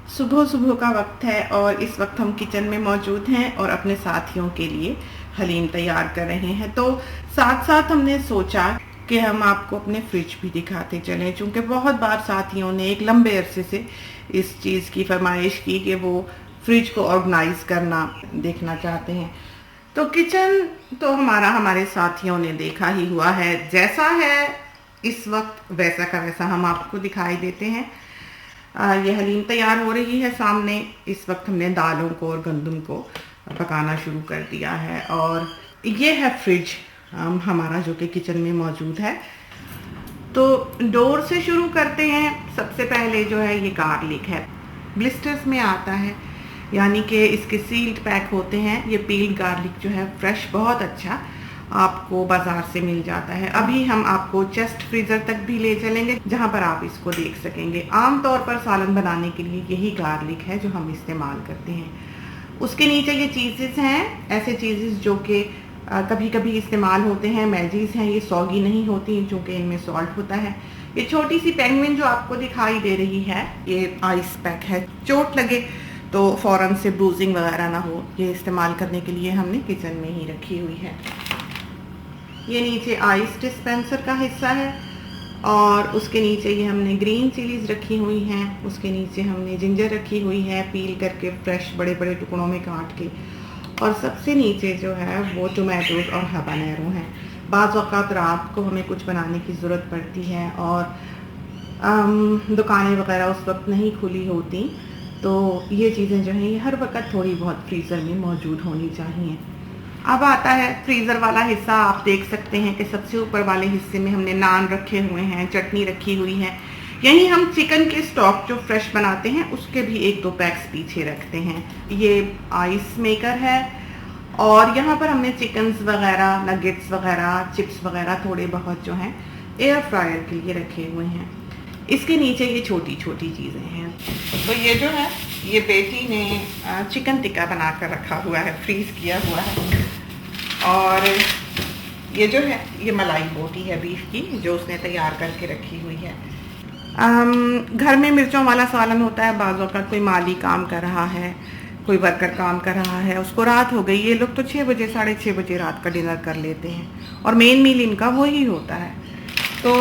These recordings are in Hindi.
सुबह सुबह का वक्त है और इस वक्त हम किचन में मौजूद हैं और अपने साथियों के लिए हलीम तैयार कर रहे हैं। तो साथ साथ हमने सोचा कि हम आपको अपने फ्रिज भी दिखाते चलें, क्योंकि बहुत बार साथियों ने एक लंबे अरसे से इस चीज़ की फरमाइश की कि वो फ्रिज को ऑर्गेनाइज करना देखना चाहते हैं। तो किचन तो हमारे साथियों ने देखा ही हुआ है, जैसा है इस वक्त वैसा का वैसा हम आपको दिखाई देते हैं। ये हलीम तैयार हो रही है सामने। इस वक्त हमने दालों को और गंदम को पकाना शुरू कर दिया है और ये है फ्रिज हमारा जो कि किचन में मौजूद है। तो डोर से शुरू करते हैं। सबसे पहले जो है ये गार्लिक है, ब्लिस्टर्स में आता है, यानी कि इसके सील्ड पैक होते हैं। ये पील्ड गार्लिक जो है फ्रेश बहुत अच्छा आपको बाजार से मिल जाता है। अभी हम आपको चेस्ट फ्रीजर तक भी ले चलेंगे जहां पर आप इसको देख सकेंगे। आमतौर पर सालन बनाने के लिए यही गार्लिक है जो हम इस्तेमाल करते हैं। उसके नीचे ये चीज़ेस हैं, ऐसे चीज़ेस जो कि कभी कभी इस्तेमाल होते हैं। मैजीज हैं, ये सॉगी नहीं होती क्योंकि इनमें सॉल्ट होता है। ये छोटी सी पेंगुइन जो आपको दिखाई दे रही है ये आइस पैक है। चोट लगे तो फ़ौरन से ब्रूजिंग वगैरह ना हो, ये इस्तेमाल करने के लिए हमने किचन में ही रखी हुई है। ये नीचे आइस डिस्पेंसर का हिस्सा है और उसके नीचे ये हमने ग्रीन चिलीज रखी हुई हैं। उसके नीचे हमने जिंजर रखी हुई है पील करके फ्रेश बड़े बड़े टुकड़ों में काट के। और सबसे नीचे जो है वो टोमेटोज और हबानेरो हैं। बाज़ औक़ात रात को हमें कुछ बनाने की ज़रूरत पड़ती है और दुकानें वगैरह उस वक्त नहीं खुली होती, तो ये चीज़ें जो हैं ये हर वक्त थोड़ी बहुत फ्रीज़र में मौजूद होनी चाहिए। अब आता है फ्रीज़र वाला हिस्सा। आप देख सकते हैं कि सबसे ऊपर वाले हिस्से में हमने नान रखे हुए हैं, चटनी रखी हुई है। यहीं हम चिकन के स्टॉक जो फ्रेश बनाते हैं उसके भी 1-2 पैक्स पीछे रखते हैं। ये आइस मेकर है और यहाँ पर हमने चिकन्स वगैरह, नगेट्स वगैरह, चिप्स वगैरह थोड़े बहुत जो हैं एयर फ्रायर के लिए रखे हुए हैं। इसके नीचे ये छोटी छोटी चीज़ें हैं। तो ये जो है ये बेटी ने चिकन टिक्का बना कर रखा हुआ है, फ्रीज़ किया हुआ है। और ये जो है ये मलाई बोटी है बीफ की, जो उसने तैयार करके रखी हुई है। घर में मिर्चों वाला सालन होता है। बाज़ों का कोई माली काम कर रहा है, कोई वर्कर काम कर रहा है, उसको रात हो गई। ये लोग तो 6 बजे 6:30 बजे रात का डिनर कर लेते हैं और मेन मील इनका वही होता है। तो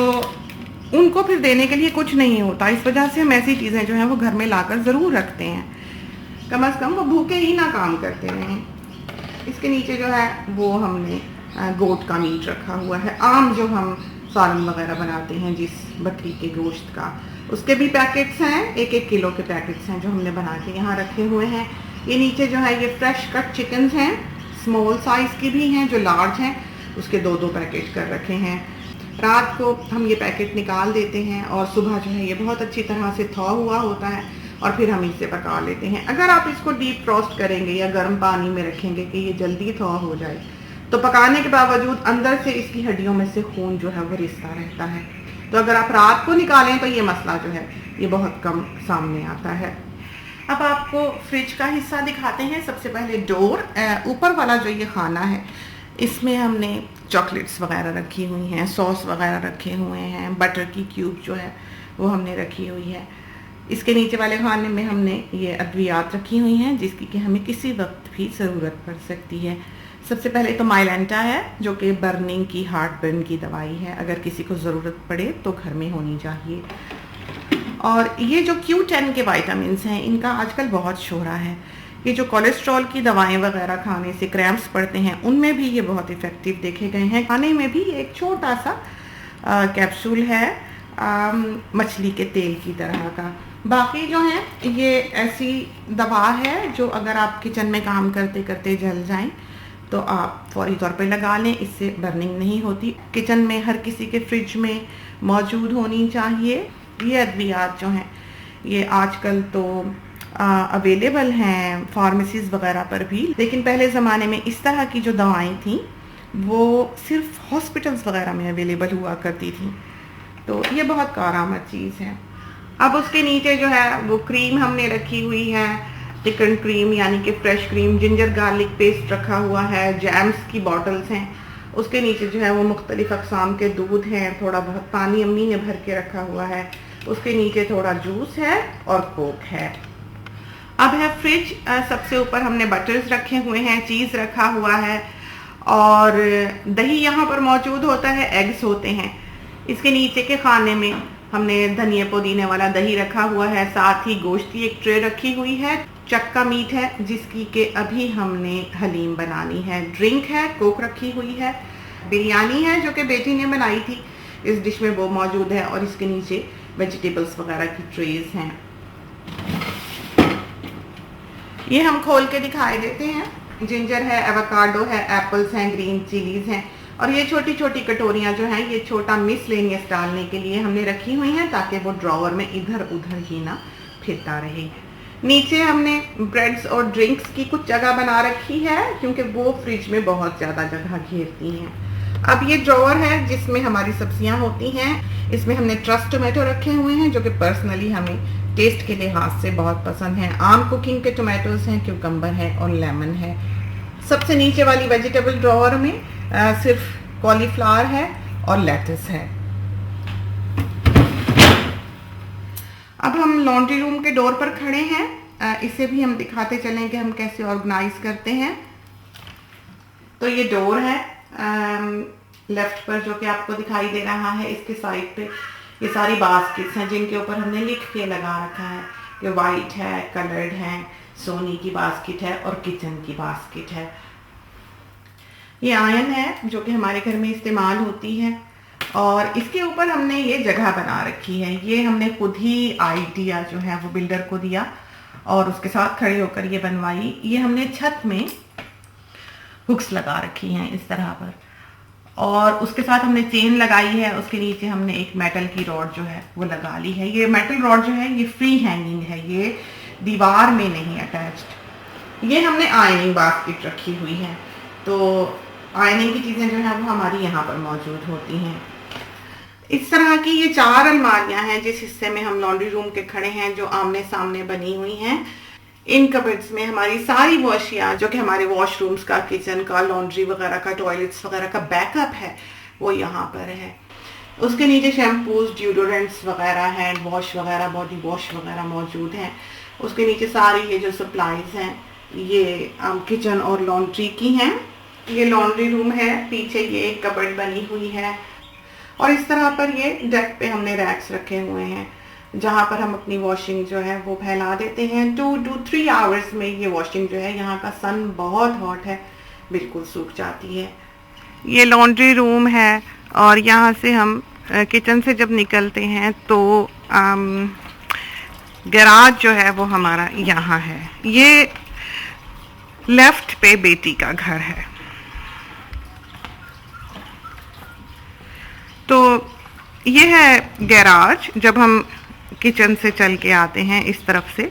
उनको फिर देने के लिए कुछ नहीं होता। इस वजह से हम ऐसी चीज़ें जो हैं वो घर में लाकर ज़रूर रखते हैं, कम से कम वो भूखे ही ना काम करते रहें। इसके नीचे जो है वो हमने गोट का मीट रखा हुआ है। आम जो हम सालन वगैरह बनाते हैं जिस बकरी के गोश्त का, उसके भी पैकेट्स हैं, 1-1 किलो के पैकेट्स हैं जो हमने बना के यहाँ रखे हुए हैं। ये नीचे जो है ये फ्रेश कट चिकन्स हैं, स्मॉल साइज़ की भी हैं, जो लार्ज हैं उसके 2-2 पैकेट कर रखे हैं। रात को हम ये पैकेट निकाल देते हैं और सुबह जो है ये बहुत अच्छी तरह से थॉ हुआ होता है और फिर हम इसे पका लेते हैं। अगर आप इसको डीप फ्रॉस्ट करेंगे या गर्म पानी में रखेंगे कि ये जल्दी थॉ हो जाए, तो पकाने के बावजूद अंदर से इसकी हड्डियों में से खून जो है वो रिसता रहता है। तो अगर आप रात को निकालें तो ये मसला जो है ये बहुत कम सामने आता है। अब आपको फ्रिज का हिस्सा दिखाते हैं। सबसे पहले डोर, ऊपर वाला जो ये खाना है इसमें हमने चॉकलेट्स वगैरह रखी हुई हैं, सॉस वगैरह रखे हुए हैं, बटर की क्यूब जो है वो हमने रखी हुई है। इसके नीचे वाले खाने में हमने ये अद्वियात रखी हुई हैं जिसकी कि हमें किसी वक्त भी ज़रूरत पड़ सकती है। सबसे पहले तो माइलेंटा है जो कि बर्निंग की, हार्ट बर्न की दवाई है। अगर किसी को ज़रूरत पड़े तो घर में होनी चाहिए। और ये जो Q10 के वाइटामिन्स हैं इनका आजकल बहुत शोरा है। ये जो कोलेस्ट्रॉल की दवाएं वगैरह खाने से क्रैम्प्स पड़ते हैं उनमें भी ये बहुत इफ़ेक्टिव देखे गए हैं। खाने में भी एक छोटा सा कैप्सूल है मछली के तेल की तरह का। बाकी जो है ये ऐसी दवा है जो अगर आप किचन में काम करते करते जल जाएं तो आप फौरी तौर पे लगा लें, इससे बर्निंग नहीं होती। किचन में हर किसी के फ्रिज में मौजूद होनी चाहिए। ये अद्वियात जो हैं ये आजकल तो अवेलेबल हैं फार्मेसीज़ वगैरह पर भी, लेकिन पहले ज़माने में इस तरह की जो दवाएं थी वो सिर्फ हॉस्पिटल्स वगैरह में अवेलेबल हुआ करती थी। तो ये बहुत कारआमद चीज़ है। अब उसके नीचे जो है वो क्रीम हमने रखी हुई है, चिकन क्रीम यानी कि fresh cream, ginger garlic paste रखा हुआ है, जैम्स की बॉटल्स हैं। उसके नीचे जो है वो मुख्तलिफ अक़साम के दूध हैं, थोड़ा बहुत पानी अम्मी ने भर के रखा हुआ है। उसके नीचे थोड़ा जूस है और कोक है। अब है फ्रिज। सबसे ऊपर हमने बटर्स रखे हुए हैं, चीज़ रखा हुआ है और दही यहाँ पर मौजूद होता है, एग्स होते हैं। इसके नीचे के खाने में हमने धनिया पुदीने वाला दही रखा हुआ है, साथ ही गोश्त की एक ट्रे रखी हुई है, चक्का मीट है जिसकी के अभी हमने हलीम बनानी है, ड्रिंक है, कोक रखी हुई है, बिरयानी है जो कि बेटी ने बनाई थी, इस डिश में वो मौजूद है और इसके नीचे वेजिटेबल्स वगैरह की ट्रेज हैं। ये हम खोल के दिखाई देते हैं। जिंजर है, एवोकाडो है, एप्पल्स हैं, ग्रीन चिलीज हैं और ये छोटी छोटी कटोरियां जो हैं ये छोटा मिसलेनियस डालने के लिए हमने रखी हुई हैं ताकि वो ड्रॉवर में इधर उधर ही ना फिरता रहे। नीचे हमने ब्रेड्स और ड्रिंक्स की कुछ जगह बना रखी है क्योंकि वो फ्रिज में बहुत ज़्यादा जगह घेरती हैं। अब ये ड्रॉवर है जिसमें हमारी सब्जियां होती हैं। इसमें हमने ट्रस्ट टोमेटो रखे हुए हैं जो कि पर्सनली हमें टेस्ट के लिहाज से बहुत पसंद हैं। आम कुकिंग के टोमेटोज हैं, क्यूकम्बर है और लेमन है। सबसे नीचे वाली वेजिटेबल ड्रॉवर में सिर्फ कॉलीफ्लावर है और लेटस है। अब हम लॉन्ड्री रूम के डोर पर खड़े हैं। इसे भी हम दिखाते चलें कि हम कैसे ऑर्गेनाइज करते हैं। तो ये डोर है लेफ्ट पर जो कि आपको दिखाई दे रहा है। इसके साइड पे ये सारी बास्केट्स हैं जिनके ऊपर हमने लिख के लगा रखा है कि वाइट है, कलर्ड है, सोनी की बास्केट है और किचन की बास्केट है। ये आयन है जो कि हमारे घर में इस्तेमाल होती है और इसके ऊपर हमने ये जगह बना रखी है। ये हमने खुद ही आइडिया जो है वो बिल्डर को दिया और उसके साथ खड़े होकर ये बनवाई। ये हमने छत में हुक्स लगा रखी हैं इस तरह पर और उसके साथ हमने चेन लगाई है। उसके नीचे हमने एक मेटल की रॉड जो है वो लगा ली है। ये मेटल रॉड जो है ये फ्री हैंगिंग है, ये दीवार में नहीं अटैच्ड। ये हमने आयनिंग बास्केट रखी हुई है। तो आयनिंग की चीज़ें जो है वो हमारी यहाँ पर मौजूद होती हैं। इस तरह की ये 4 अलमारियाँ हैं जिस हिस्से में हम लॉन्ड्री रूम के खड़े हैं जो आमने सामने बनी हुई हैं। इन कबर्ड्स में हमारी सारी वॉशिया जो कि हमारे वॉशरूम्स का, किचन का, लॉन्ड्री वगैरह का, टॉयलेट्स वगैरह का बैकअप है वो यहाँ पर है। उसके नीचे शैम्पूज, ड्यूडोरेंट्स वगैरह, हैंड वॉश वगैरह, बॉडी वॉश वगैरह मौजूद हैं। उसके नीचे सारी ये जो सप्लाईज हैं ये किचन और लॉन्ड्री की हैं। ये लॉन्ड्री रूम है, पीछे ये एक कबर्ड बनी हुई है और इस तरह पर ये डेक पे हमने रैक्स रखे हुए हैं जहाँ पर हम अपनी वॉशिंग जो है वो फैला देते हैं। 2 to 3 आवर्स में ये वॉशिंग जो है, यहाँ का सन बहुत हॉट है, बिल्कुल सूख जाती है। ये लॉन्ड्री रूम है और यहाँ से हम किचन से जब निकलते हैं तो गैराज जो है वो हमारा यहाँ है। ये लेफ्ट पे बेटी का घर है। तो ये है गैराज जब हम किचन से चल के आते हैं इस तरफ से,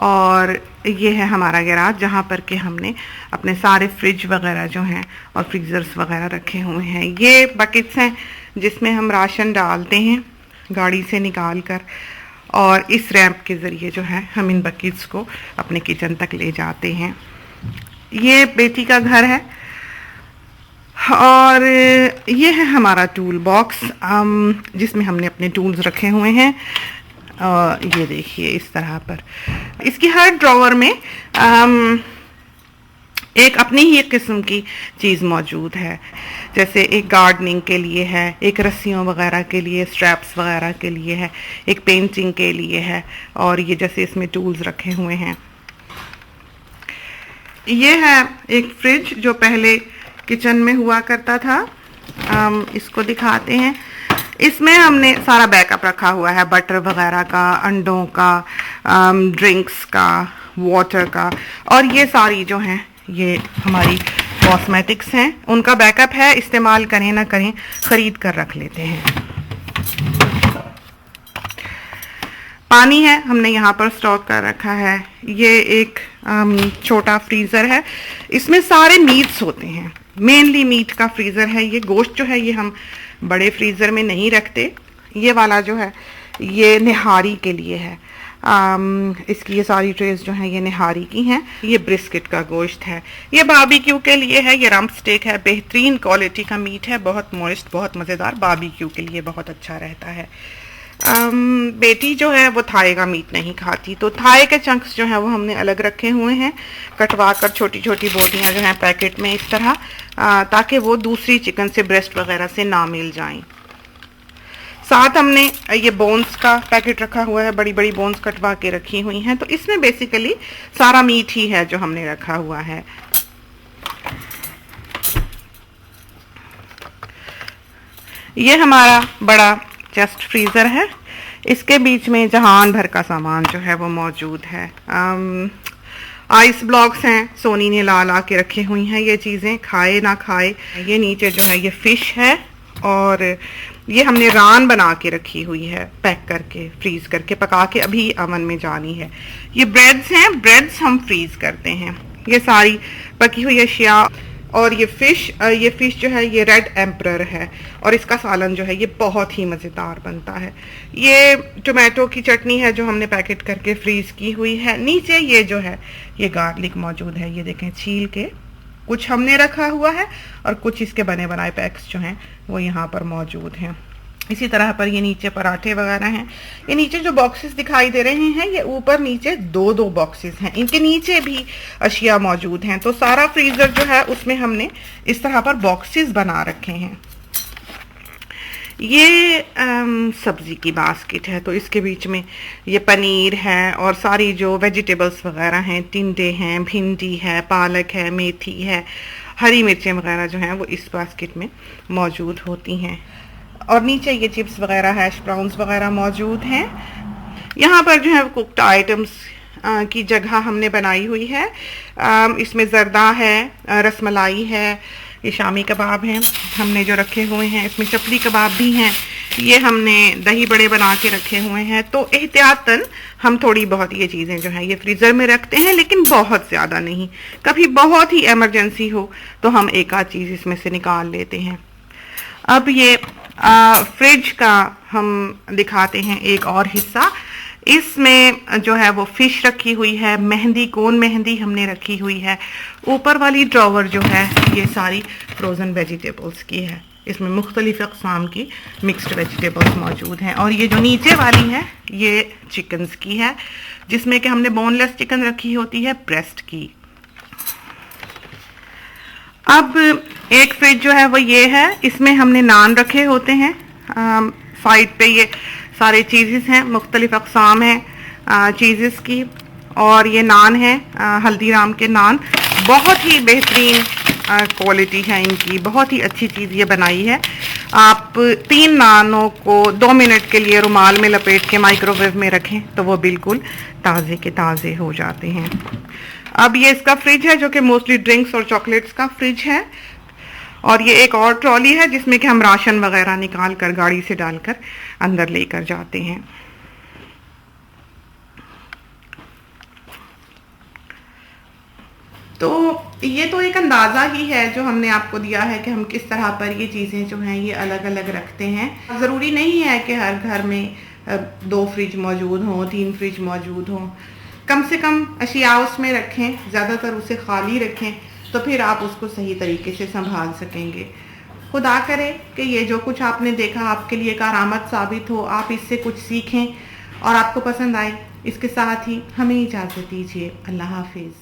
और ये है हमारा गैराज जहाँ पर के हमने अपने सारे फ्रिज वगैरह जो हैं और फ्रीज़र्स वगैरह रखे हुए हैं। ये बकेट्स हैं जिसमें हम राशन डालते हैं गाड़ी से निकाल कर और इस रैंप के ज़रिए जो है हम इन बकेट्स को अपने किचन तक ले जाते हैं। ये बेटी का घर है और ये है हमारा टूल बॉक्स जिसमें हमने अपने टूल्स रखे हुए हैं। और ये देखिए इस तरह पर इसकी हर ड्रॉवर में एक अपनी ही एक किस्म की चीज़ मौजूद है। जैसे एक गार्डनिंग के लिए है, एक रस्सियों वगैरह के लिए, स्ट्रैप्स वगैरह के लिए है, एक पेंटिंग के लिए है और ये जैसे इसमें टूल्स रखे हुए हैं। ये है एक फ्रिज जो पहले किचन में हुआ करता था। इसको दिखाते हैं। इसमें हमने सारा बैकअप रखा हुआ है, बटर वगैरह का, अंडों का, ड्रिंक्स का, वाटर का, और ये सारी जो हैं ये हमारी कॉस्मेटिक्स हैं, उनका बैकअप है। इस्तेमाल करें ना करें ख़रीद कर रख लेते हैं। पानी है हमने यहाँ पर स्टॉक कर रखा है। ये एक छोटा फ्रीज़र है, इसमें सारे मीट्स होते हैं, मेनली मीट का फ्रीज़र है। ये गोश्त जो है ये हम बड़े फ्रीज़र में नहीं रखते। ये वाला जो है ये निहारी के लिए है। इसकी ये सारी ट्रेस जो हैं ये निहारी की हैं। ये ब्रिस्किट का गोश्त है, ये बारबेक्यू के लिए है। ये रम्प स्टेक है, बेहतरीन क्वालिटी का मीट है, बहुत मॉइस्ट, बहुत मज़ेदार, बारबेक्यू के लिए बहुत अच्छा रहता है। बेटी जो है वो थाई का मीट नहीं खाती, तो थाई के चंक्स जो है वो हमने अलग रखे हुए हैं, कटवा कर छोटी छोटी बोटियां जो हैं पैकेट में इस तरह, ताकि वो दूसरी चिकन से ब्रेस्ट वगैरह से ना मिल जाएं। साथ हमने ये बोन्स का पैकेट रखा हुआ है, बड़ी बड़ी बोन्स कटवा के रखी हुई हैं। तो इसमें बेसिकली सारा मीट ही है जो हमने रखा हुआ है। ये हमारा बड़ा चेस्ट फ्रीज़र है, इसके बीच में जहान भर का सामान जो है वो मौजूद है। आइस ब्लॉक्स हैं, सोनी ने ला के रखी हुई हैं ये चीज़ें, खाए ना खाए। ये नीचे जो है ये फ़िश है, और ये हमने रान बना के रखी हुई है, पैक करके फ्रीज़ करके, पका के अभी अवन में जानी है। ये ब्रेड्स हैं, ब्रेड्स हम फ्रीज़ करते हैं। ये सारी पकी हुई अशिया, और ये फ़िश जो है ये रेड एम्परर है, और इसका सालन जो है ये बहुत ही मज़ेदार बनता है। ये टोमेटो की चटनी है जो हमने पैकेट करके फ्रीज़ की हुई है। नीचे ये जो है ये गार्लिक मौजूद है, ये देखें छील के कुछ हमने रखा हुआ है, और कुछ इसके बने बनाए पैक्स जो हैं वो यहाँ पर मौजूद हैं। इसी तरह पर ये नीचे पराठे वगैरह हैं। ये नीचे जो बॉक्सेस दिखाई दे रहे हैं, ये ऊपर नीचे दो बॉक्सेस हैं, इनके नीचे भी अशिया मौजूद हैं। तो सारा फ्रीज़र जो है उसमें हमने इस तरह पर बॉक्सेस बना रखे हैं। ये सब्ज़ी की बास्केट है, तो इसके बीच में ये पनीर है, और सारी जो वेजिटेबल्स वगैरह हैं, टिंडे हैं, भिंडी है, पालक है, मेथी है, हरी मिर्चें वगैरह जो हैं वो इस बास्केट में मौजूद होती हैं। और नीचे ये चिप्स वगैरह, हैश ब्राउन्स वगैरह मौजूद हैं। यहाँ पर जो है कुक्ड आइटम्स की जगह हमने बनाई हुई है। इसमें जर्दा है, रसमलाई है, ये शामी कबाब हैं हमने जो रखे हुए हैं, इसमें चपली कबाब भी हैं, ये हमने दही बड़े बना के रखे हुए हैं। तो एहतियातन हम थोड़ी बहुत ये चीज़ें जो हैं ये फ्रीज़र में रखते हैं, लेकिन बहुत ज़्यादा नहीं। कभी बहुत ही इमरजेंसी हो तो हम एक आध चीज़ इसमें से निकाल लेते हैं। अब ये फ्रिज का हम दिखाते हैं एक और हिस्सा। इसमें जो है वो फिश रखी हुई है, मेहंदी, कोन मेहंदी हमने रखी हुई है। ऊपर वाली ड्रॉवर जो है ये सारी फ्रोज़न वेजिटेबल्स की है, इसमें मुख्तलिफ अक़साम की मिक्स्ड वेजिटेबल्स मौजूद हैं। और ये जो नीचे वाली है ये चिकन्स की है, जिसमें कि हमने बोनलेस चिकन रखी होती है, ब्रेस्ट की। अब एक फ्रिज जो है वो ये है, इसमें हमने नान रखे होते हैं। साइड पे ये सारे चीज़ेस हैं, मुख्तलिफ अक़साम हैं चीज़ेस की। और ये नान है हल्दीराम के नान, बहुत ही बेहतरीन क्वालिटी है इनकी, बहुत ही अच्छी चीज़ ये बनाई है। आप 3 नानों को 2 मिनट के लिए रुमाल में लपेट के माइक्रोवेव में रखें तो वो बिल्कुल ताज़े के ताज़े हो जाते हैं। अब ये इसका फ्रिज है जो कि मोस्टली ड्रिंक्स और चॉकलेट्स का फ्रिज है। और ये एक और ट्रॉली है जिसमें कि हम राशन वगैरह निकाल कर गाड़ी से डालकर अंदर लेकर जाते हैं। तो ये तो एक अंदाज़ा ही है जो हमने आपको दिया है कि हम किस तरह पर ये चीज़ें जो हैं ये अलग अलग रखते हैं। ज़रूरी नहीं है कि हर घर में 2 फ्रिज मौजूद हों, 3 फ्रिज मौजूद हों। कम से कम अशिया उसमें रखें, ज़्यादातर उसे खाली रखें, तो फिर आप उसको सही तरीके से संभाल सकेंगे। खुदा करे कि ये जो कुछ आपने देखा आपके लिए कारआमद साबित हो, आप इससे कुछ सीखें और आपको पसंद आए। इसके साथ ही हमें इजाज़त दीजिए। अल्लाह हाफिज़।